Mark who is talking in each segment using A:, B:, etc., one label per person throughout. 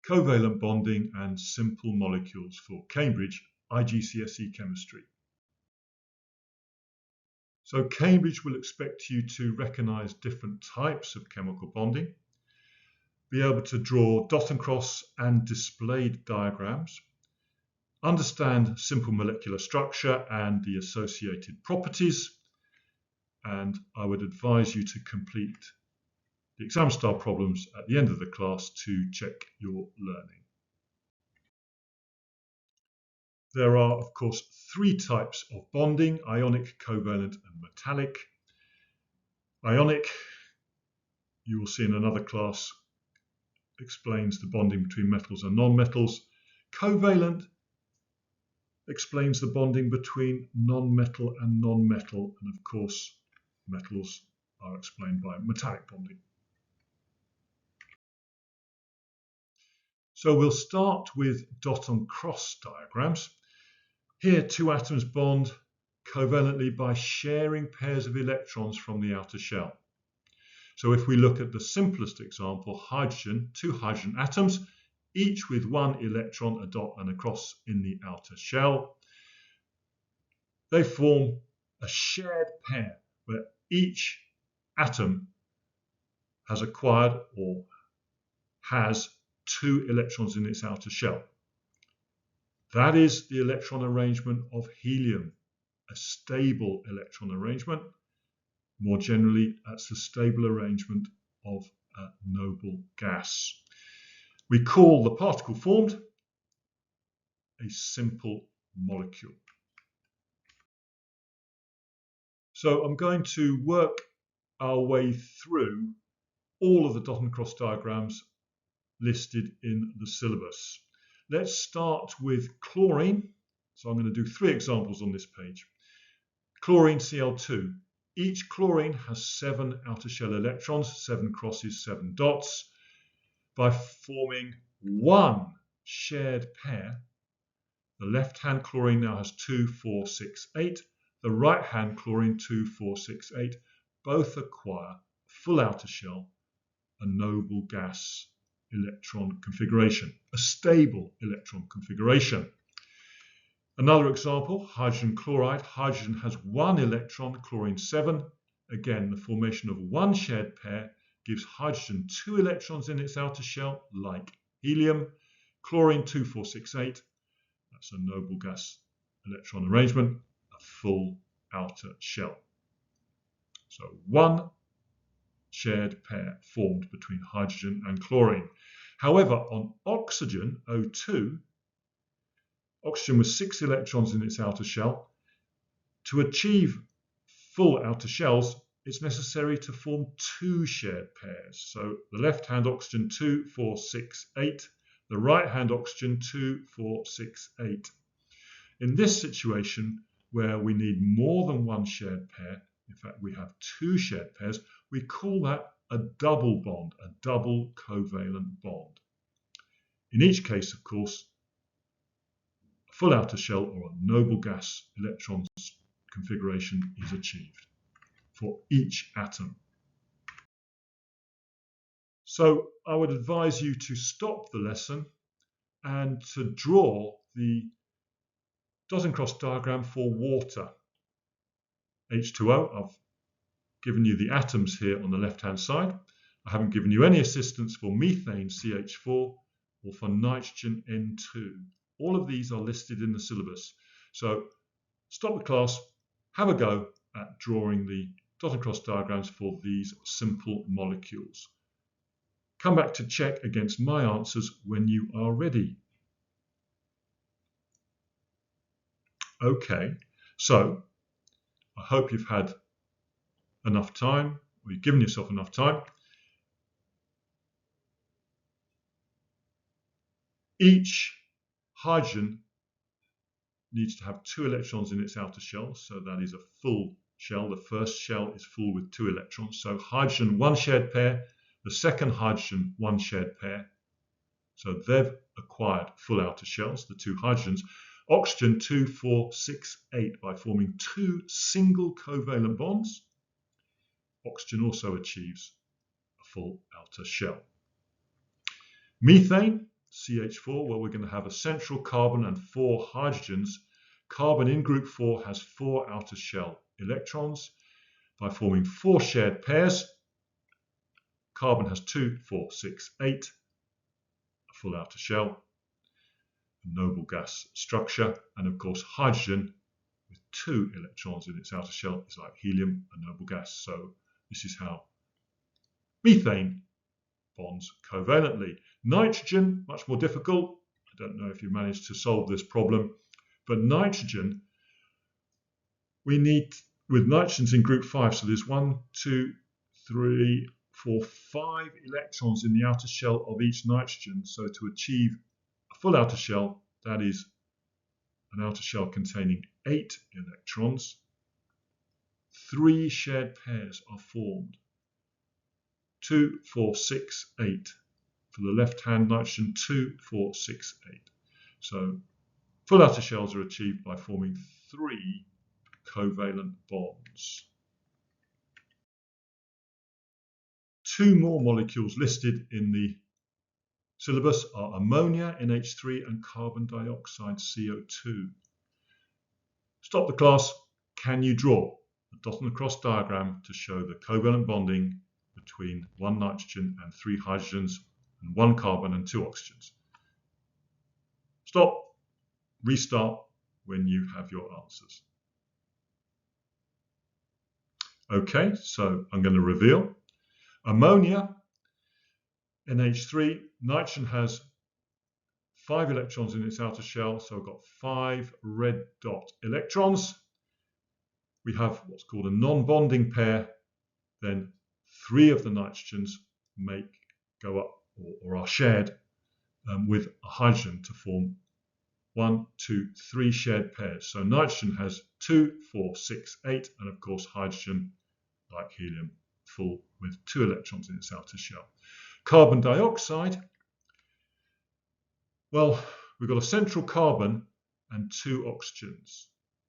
A: Covalent Bonding and Simple Molecules for Cambridge IGCSE Chemistry. So Cambridge will expect you to recognise different types of chemical bonding, be able to draw dot and cross and displayed diagrams, understand simple molecular structure and the associated properties, and I would advise you to complete the exam style problems at the end of the class to check your learning. There are, of course, three types of bonding: ionic, covalent, and metallic. Ionic, you will see in another class, explains the bonding between metals and non-metals. Covalent explains the bonding between non-metal and non-metal, and of course metals are explained by metallic bonding. So we'll start with dot and cross diagrams. Here two atoms bond covalently by sharing pairs of electrons from the outer shell. So if we look at the simplest example, hydrogen, two hydrogen atoms, each with one electron, a dot and a cross in the outer shell. They form a shared pair where each atom has acquired or has two electrons in its outer shell. That is the electron arrangement of helium, a stable electron arrangement. More generally, that's the stable arrangement of a noble gas. We call the particle formed a simple molecule. So I'm going to work our way through all of the dot and cross diagrams listed in the syllabus. Let's start with chlorine. So I'm going to do three examples on this page. Chlorine Cl2. Each chlorine has 7 outer shell electrons, 7 crosses, 7 dots. By forming one shared pair, the left-hand chlorine now has 2, 4, 6, 8. The right-hand chlorine 2, 4, 6, 8. Both acquire full outer shell, a noble gas electron configuration, a stable electron configuration. Another example, hydrogen chloride. Hydrogen has 1 electron, chlorine 7. Again, the formation of one shared pair gives hydrogen 2 electrons in its outer shell, like helium. Chlorine 2, 4, 6, 8. That's a noble gas electron arrangement, a full outer shell. So one shared pair formed between hydrogen and chlorine. However, on oxygen, O2, oxygen with 6 electrons in its outer shell. To achieve full outer shells, it's necessary to form 2 shared pairs. So the left-hand oxygen 2, 4, 6, 8. The right-hand oxygen 2, 4, 6, 8. In this situation, where we need more than one shared pair, in fact we have 2 shared pairs, we call that a double bond, a double covalent bond. In each case, of course, a full outer shell or a noble gas electron configuration is achieved for each atom. So I would advise you to stop the lesson and to draw the dot and cross diagram for water. H2O, I've given you the atoms here on the left-hand side. I haven't given you any assistance for methane, CH4, or for nitrogen, N2. All of these are listed in the syllabus. So stop the class, have a go at drawing the dot and cross diagrams for these simple molecules. Come back to check against my answers when you are ready. Okay, so I hope you've had enough time, or you've given yourself enough time. Each hydrogen needs to have 2 electrons in its outer shell, so that is a full shell. The first shell is full with 2 electrons. So hydrogen, 1 shared pair. The second hydrogen, 1 shared pair. So they've acquired full outer shells, the 2 hydrogens. Oxygen 2, 4, 6, 8 by forming 2 single covalent bonds. Oxygen also achieves a full outer shell. Methane, CH4? Well, we're going to have a central carbon and 4 hydrogens. Carbon in group 4 has 4 outer shell electrons. By forming 4 shared pairs, carbon has 2, 4, 6, 8, a full outer shell, a noble gas structure, and of course hydrogen with 2 electrons in its outer shell is like helium, a noble gas. So this is how methane bonds covalently. Nitrogen, much more difficult. I don't know if you managed to solve this problem, but nitrogen, we need, with nitrogens in group 5, so there's 1, 2, 3, 4, 5 electrons in the outer shell of each nitrogen. So to achieve a full outer shell, that is an outer shell containing 8 electrons, 3 shared pairs are formed. 2, 4, 6, 8. For the left-hand nitrogen, 2, 4, 6, 8. So full outer shells are achieved by forming 3 covalent bonds. 2 more molecules listed in the syllabus are ammonia, NH3, and carbon dioxide, CO2. Stop the class. Can you draw a dot and a cross diagram to show the covalent bonding between 1 nitrogen and 3 hydrogens and 1 carbon and 2 oxygens? Stop, restart when you have your answers. Okay, so I'm going to reveal. Ammonia, NH3, nitrogen has 5 electrons in its outer shell, so I've got 5 red dot electrons. We have what's called a non-bonding pair, then 3 of the nitrogens go up or are shared with a hydrogen to form 1, 2, 3 shared pairs. So nitrogen has 2, 4, 6, 8, and of course hydrogen, like helium, full with 2 electrons in its outer shell. Carbon dioxide, well, we've got a central carbon and 2 oxygens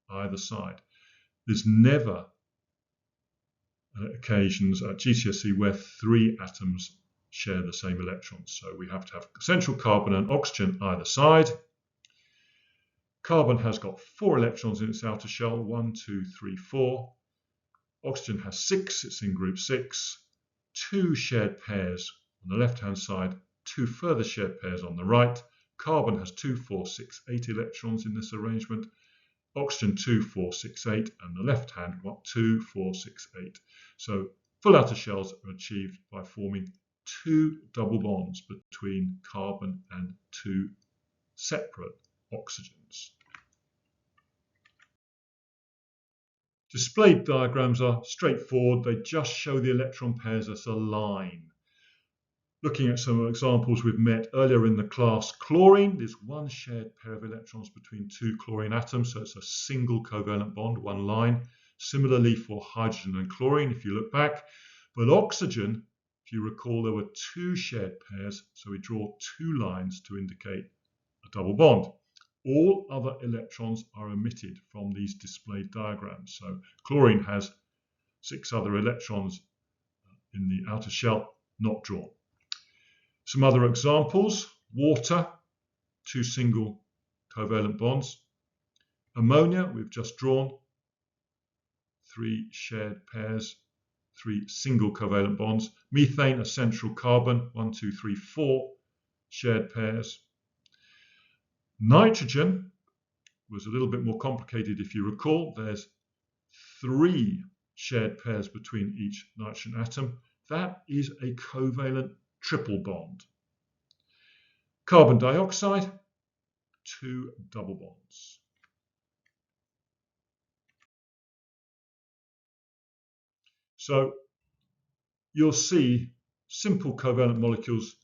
A: either side. There's never occasions at GCSE where 3 atoms share the same electrons. So we have to have central carbon and oxygen either side. Carbon has got 4 electrons in its outer shell, 1, 2, 3, 4. Oxygen has 6, it's in group 6. 2 shared pairs on the left-hand side, 2 further shared pairs on the right. Carbon has 2, 4, 6, 8 electrons in this arrangement. Oxygen 2, 4, 6, 8, and the left hand 2, 4, 6, 8. So full outer shells are achieved by forming 2 double bonds between carbon and 2 separate oxygens. Displayed diagrams are straightforward. They just show the electron pairs as a line. Looking at some examples we've met earlier in the class, chlorine, there's 1 shared pair of electrons between 2 chlorine atoms, so it's a single covalent bond, 1 line. Similarly for hydrogen and chlorine, if you look back. But oxygen, if you recall, there were 2 shared pairs, so we draw 2 lines to indicate a double bond. All other electrons are omitted from these displayed diagrams. So chlorine has 6 other electrons in the outer shell, not drawn. Some other examples, water, 2 single covalent bonds. Ammonia, we've just drawn 3 shared pairs, 3 single covalent bonds. Methane, a central carbon, 1, 2, 3, 4 shared pairs. Nitrogen was a little bit more complicated if you recall. There's 3 shared pairs between each nitrogen atom. That is a covalent triple bond. Carbon dioxide, 2 double bonds. So you'll see simple covalent molecules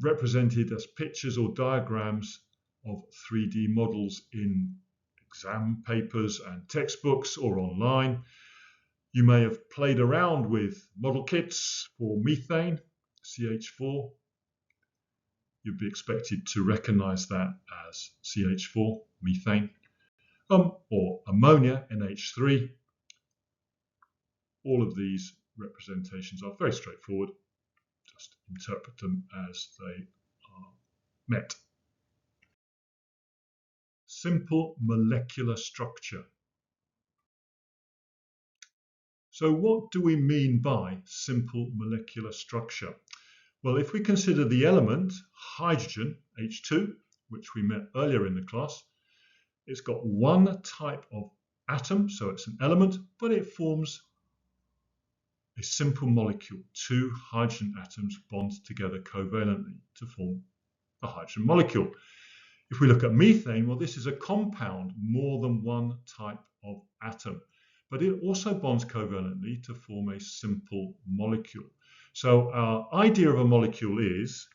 A: represented as pictures or diagrams of 3D models in exam papers and textbooks or online. You may have played around with model kits for methane, CH4. You'd be expected to recognize that as CH4, methane, or ammonia, NH3. All of these representations are very straightforward. Just interpret them as they are met. Simple molecular structure. So what do we mean by simple molecular structure? Well, if we consider the element hydrogen, H2, which we met earlier in the class, it's got one type of atom, so it's an element, but it forms a simple molecule. Two hydrogen atoms bond together covalently to form a hydrogen molecule. If we look at methane, well, this is a compound, more than one type of atom, but it also bonds covalently to form a simple molecule. So our idea of a molecule is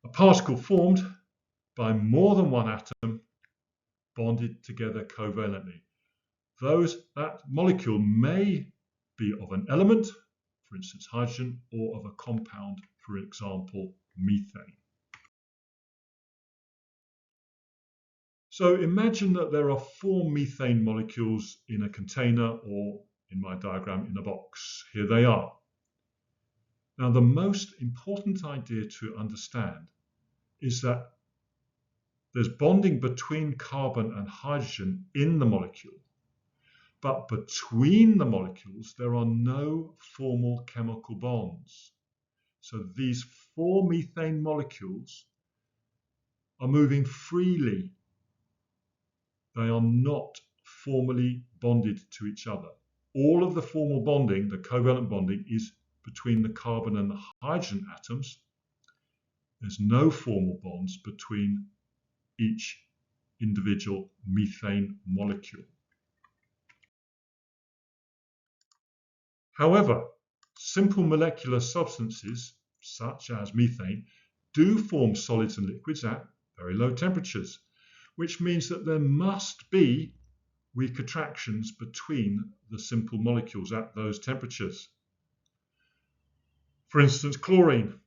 A: a particle formed by more than one atom bonded together covalently. That molecule may be of an element, for instance hydrogen, or of a compound, for example methane. So imagine that there are 4 methane molecules in a container, or in my diagram in a box. Here they are. Now the most important idea to understand is that there's bonding between carbon and hydrogen in the molecule, but between the molecules there are no formal chemical bonds. So these 4 methane molecules are moving freely. They are not formally bonded to each other. All of the formal bonding, the covalent bonding, is between the carbon and the hydrogen atoms. There's no formal bonds between each individual methane molecule. However, simple molecular substances, such as methane, do form solids and liquids at very low temperatures, which means that there must be weak attractions between the simple molecules at those temperatures. For instance, chlorine.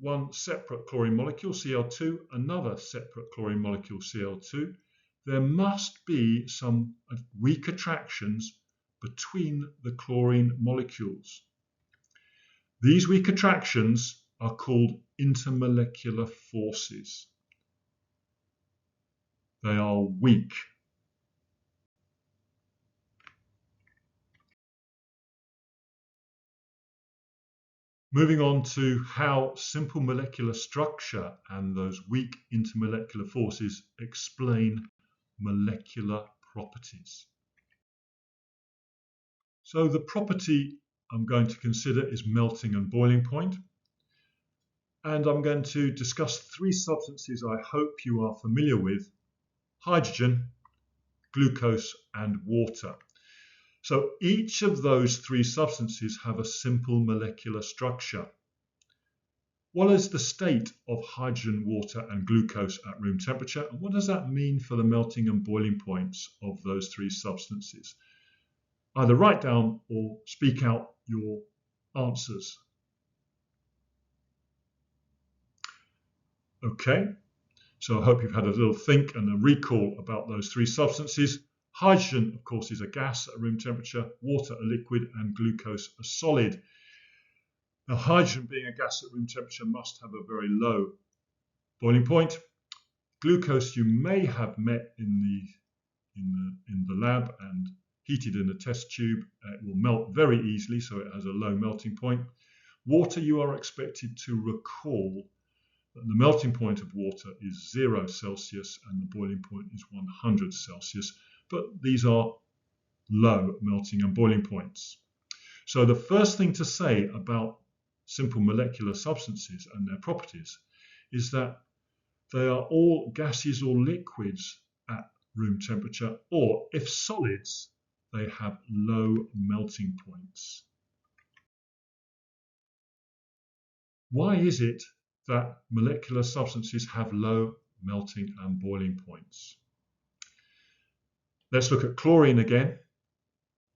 A: One separate chlorine molecule, Cl2, another separate chlorine molecule, Cl2. There must be some weak attractions between the chlorine molecules. These weak attractions are called intermolecular forces. They are weak. Moving on to how simple molecular structure and those weak intermolecular forces explain molecular properties. So the property I'm going to consider is melting and boiling point. And I'm going to discuss 3 substances I hope you are familiar with: hydrogen, glucose, and water. So each of those 3 substances have a simple molecular structure. What is the state of hydrogen, water, and glucose at room temperature? And what does that mean for the melting and boiling points of those 3 substances? Either write down or speak out your answers. Okay, so I hope you've had a little think and a recall about those 3 substances. Hydrogen, of course, is a gas at room temperature, water a liquid, and glucose a solid. Now, hydrogen, being a gas at room temperature, must have a very low boiling point. Glucose you may have met in the lab and heated in a test tube. It will melt very easily, so it has a low melting point. Water, you are expected to recall that the melting point of water is 0 Celsius and the boiling point is 100 Celsius, but these are low melting and boiling points. So the first thing to say about simple molecular substances and their properties is that they are all gases or liquids at room temperature, or if solids, they have low melting points. Why is it that molecular substances have low melting and boiling points? Let's look at chlorine again.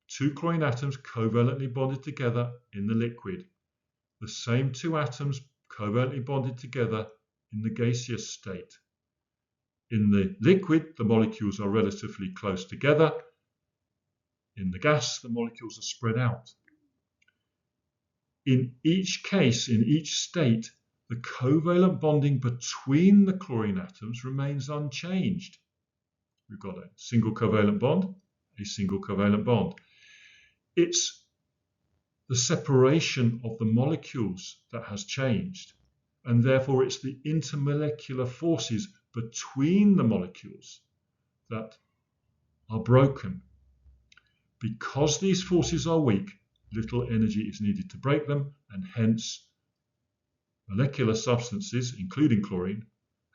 A: 2 chlorine atoms covalently bonded together in the liquid. The same 2 atoms covalently bonded together in the gaseous state. In the liquid, the molecules are relatively close together. In the gas, the molecules are spread out. In each case, in each state, the covalent bonding between the chlorine atoms remains unchanged. We've got a single covalent bond, a single covalent bond. It's the separation of the molecules that has changed, and therefore it's the intermolecular forces between the molecules that are broken. Because these forces are weak, little energy is needed to break them, and hence molecular substances, including chlorine,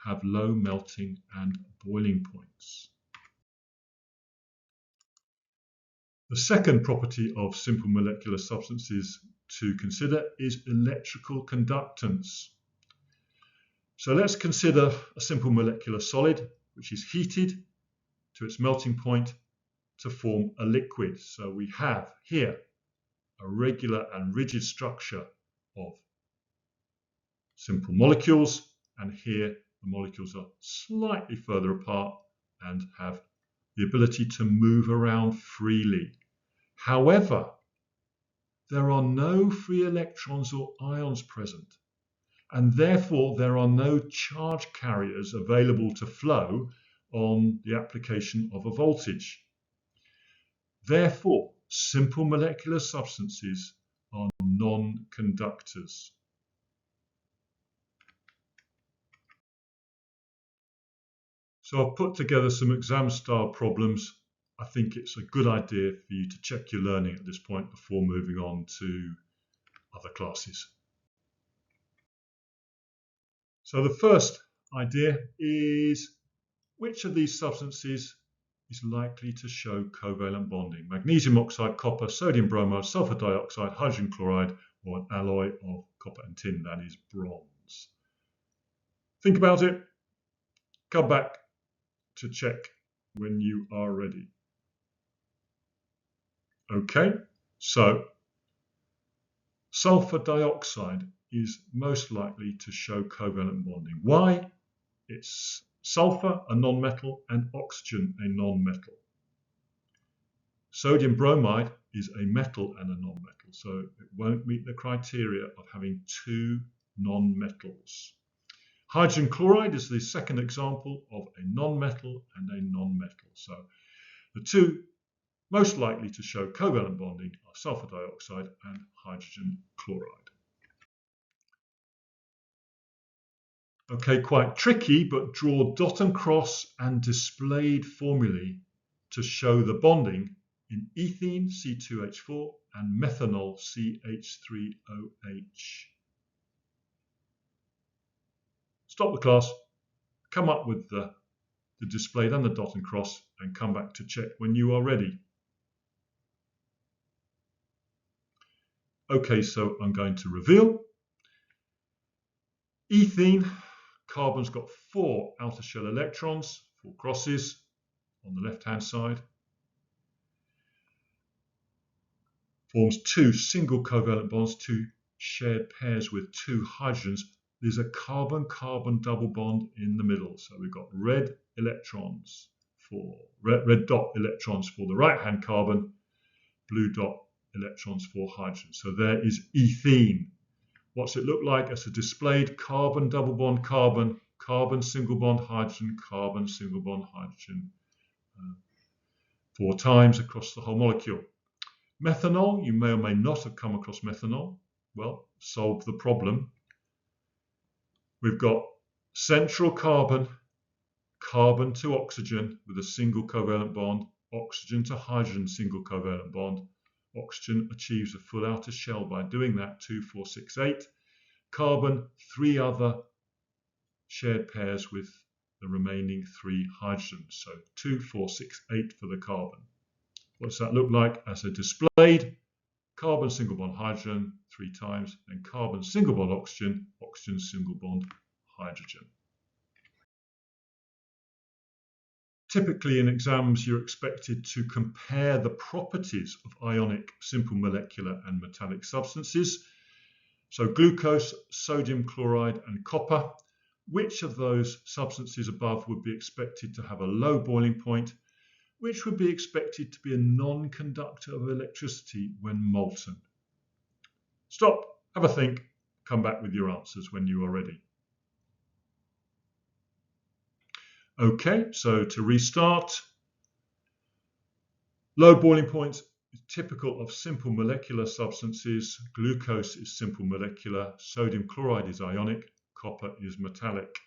A: have low melting and boiling points. The second property of simple molecular substances to consider is electrical conductance. So let's consider a simple molecular solid which is heated to its melting point to form a liquid. So we have here a regular and rigid structure of simple molecules, and here the molecules are slightly further apart and have the ability to move around freely. However, there are no free electrons or ions present, and therefore there are no charge carriers available to flow on the application of a voltage. Therefore, simple molecular substances are non-conductors. So I've put together some exam-style problems. I think it's a good idea for you to check your learning at this point before moving on to other classes. So the first idea is, which of these substances is likely to show covalent bonding? Magnesium oxide, copper, sodium bromide, sulfur dioxide, hydrogen chloride, or an alloy of copper and tin, that is bronze. Think about it. Come back to check when you are ready. Okay, so sulfur dioxide is most likely to show covalent bonding. Why? It's sulfur, a non-metal, and oxygen, a non-metal. Sodium bromide is a metal and a non-metal, so it won't meet the criteria of having two non-metals. Hydrogen chloride is the second example of a non-metal and a non-metal. So the two most likely to show covalent bonding are sulfur dioxide and hydrogen chloride. Okay, quite tricky, but draw dot and cross and displayed formulae to show the bonding in ethene, C2H4, and methanol, CH3OH. Stop the class, come up with the displayed and the dot and cross, and come back to check when you are ready. Okay, so I'm going to reveal. Ethene, carbon's got 4 outer shell electrons, 4 crosses on the left-hand side. Forms 2 single covalent bonds, 2 shared pairs with 2 hydrogens. There's a carbon-carbon double bond in the middle. So we've got red electrons for red dot electrons for the right-hand carbon, blue dot electrons for hydrogen. So there is ethene. What's it look like? As a displayed carbon double bond carbon, carbon single bond hydrogen, carbon single bond hydrogen, 4 times across the whole molecule. Methanol, you may or may not have come across methanol. Well, solve the problem. We've got central carbon, carbon to oxygen with a single covalent bond, oxygen to hydrogen single covalent bond. Oxygen achieves a full outer shell by doing that, 2, 4, 6, 8. Carbon, 3 other shared pairs with the remaining 3 hydrogens. So 2, 4, 6, 8 for the carbon. What does that look like as a displayed? Carbon single bond hydrogen 3 times, then carbon single bond oxygen, oxygen single bond hydrogen. Typically in exams you're expected to compare the properties of ionic, simple molecular and metallic substances. So glucose, sodium chloride and copper. Which of those substances above would be expected to have a low boiling point? Which would be expected to be a non-conductor of electricity when molten? Stop, have a think, come back with your answers when you are ready. Okay, so to restart, low boiling point is typical of simple molecular substances. Glucose is simple molecular, sodium chloride is ionic, copper is metallic.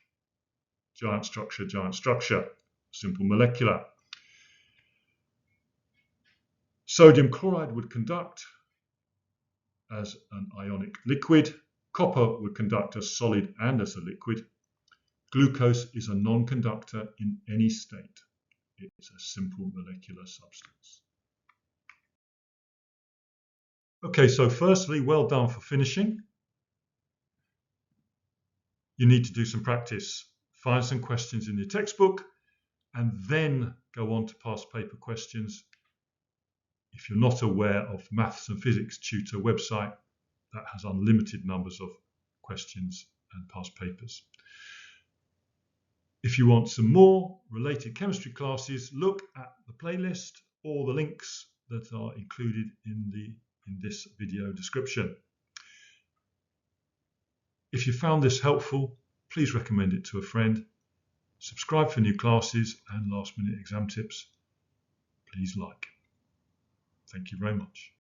A: Giant structure, simple molecular. Sodium chloride would conduct as an ionic liquid. Copper would conduct as solid and as a liquid. Glucose is a non-conductor in any state. It's a simple molecular substance. Okay, so firstly, well done for finishing. You need to do some practice. Find some questions in your textbook and then go on to past paper questions. If you're not aware of Maths and Physics Tutor website, that has unlimited numbers of questions and past papers. If you want some more related chemistry classes, look at the playlist or the links that are included in this video description. If you found this helpful, please recommend it to a friend. Subscribe for new classes and last-minute exam tips. Please like. Thank you very much.